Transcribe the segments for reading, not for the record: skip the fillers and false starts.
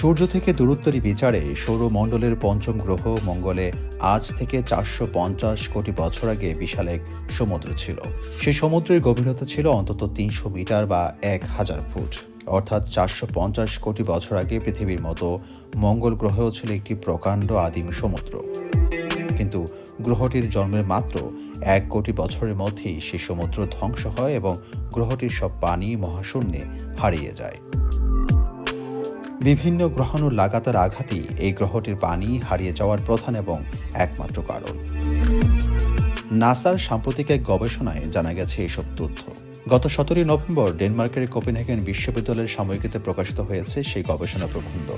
সূর্য থেকে দূরত্বের বিচারে সৌরমণ্ডলের পঞ্চম গ্রহ মঙ্গলে আজ থেকে ৪৫০ কোটি বছর আগে বিশাল এক সমুদ্র ছিল। সেই সমুদ্রের গভীরতা ছিল অন্তত ৩০০ মিটার বা ১,০০০ ফুট। অর্থাৎ ৪৫০ কোটি বছর আগে পৃথিবীর মতো মঙ্গল গ্রহেও ছিল একটি প্রকাণ্ড আদিম সমুদ্র। কিন্তু গ্রহটির জন্মের মাত্র ১ কোটি বছরের মধ্যেই সেই সমুদ্র ধ্বংস হয় এবং গ্রহটির সব পানি মহাশূন্যে হারিয়ে যায়। বিভিন্ন গ্রহাণুর লাগাতার আঘাতই এই গ্রহটির পানি হারিয়ে যাওয়ার প্রধান এবং একমাত্র কারণ। নাসার সাম্প্রতিক এক গবেষণায় জানা গেছে এসব তথ্য। গত ১৭ নভেম্বর ডেনমার্কের কোপেনহেগেন বিশ্ববিদ্যালয়ের সাময়িকীতে প্রকাশিত হয়েছে সেই গবেষণা প্রবন্ধ।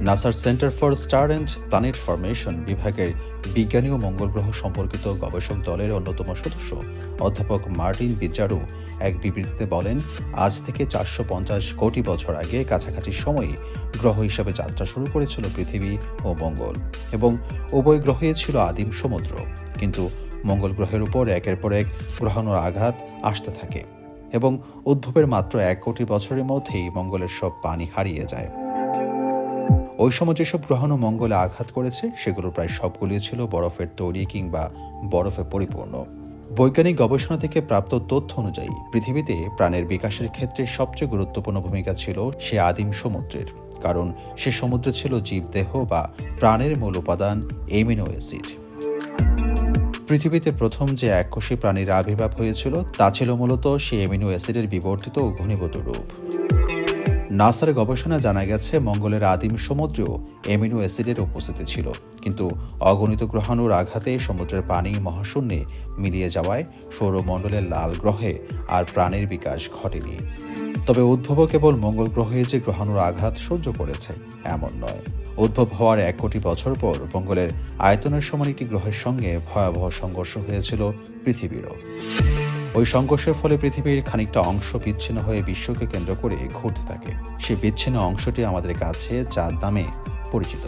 নাসার centre for star and planet formation বিভাগের বিজ্ঞানী ও মঙ্গল গ্রহ সম্পর্কিত গবেষক দলের অন্যতম সদস্য অধ্যাপক মার্টিন বিজারু এক বিবৃতিতে বলেন, আজ থেকে ৪৫০ কোটি বছর আগে কাছাকাছি সময়ে গ্রহ হিসাবে যাত্রা শুরু করেছিল পৃথিবী ও মঙ্গল, এবং উভয় গ্রহে ছিল আদিম সমুদ্র। কিন্তু মঙ্গল গ্রহের উপর একের পর এক গ্রহাণুর আঘাত আসতে থাকে এবং উদ্ভবের মাত্র ১ কোটি বছরের মধ্যেই মঙ্গলের সব পানি হারিয়ে যায়। ওই সময় যেসব গ্রহাণু মঙ্গলে আঘাত করেছে সেগুলোর প্রায় সবগুলি ছিল বরফের তৈরি কিংবা বরফে পরিপূর্ণ। বৈজ্ঞানিক গবেষণা থেকে প্রাপ্ত তথ্য অনুযায়ী পৃথিবীতে প্রাণের বিকাশের ক্ষেত্রে সবচেয়ে গুরুত্বপূর্ণ ভূমিকা ছিল সে আদিম সমুদ্রের, কারণ সে সমুদ্রে ছিল জীবদেহ বা প্রাণের মূল উপাদান অ্যামিনো অ্যাসিড। পৃথিবীতে প্রথম যে এককোষী প্রাণীর আবির্ভাব হয়েছিল তা ছিল মূলত সেই অ্যামিনো অ্যাসিডের বিবর্তিত ও ঘনীভূত রূপ। নাসার গবেষণা জানা গেছে মঙ্গলের আদিম সমুদ্রেও অ্যামিনো অ্যাসিডের উপস্থিতি ছিল, কিন্তু অগণিত গ্রহাণুর আঘাতে সমুদ্রের পানি মহাশূন্যে মিলিয়ে যাওয়ায় সৌরমণ্ডলের লাল গ্রহে আর প্রাণের বিকাশ ঘটেনি। তবে উদ্ভবও কেবল মঙ্গল গ্রহে যে গ্রহাণুর আঘাত সহ্য করেছে এমন নয়। উদ্ভব হওয়ার ১ কোটি বছর পর মঙ্গলের আয়তনের সমান একটি গ্রহের সঙ্গে ভয়াবহ সংঘর্ষ হয়েছিল পৃথিবীরও। ওই সংঘর্ষের ফলে পৃথিবীর খানিকটা অংশ বিচ্ছিন্ন হয়ে বিশ্বকে কেন্দ্র করে ঘুরতে থাকে। সে বিচ্ছিন্ন অংশটি আমাদের কাছে চাঁদ নামে পরিচিত।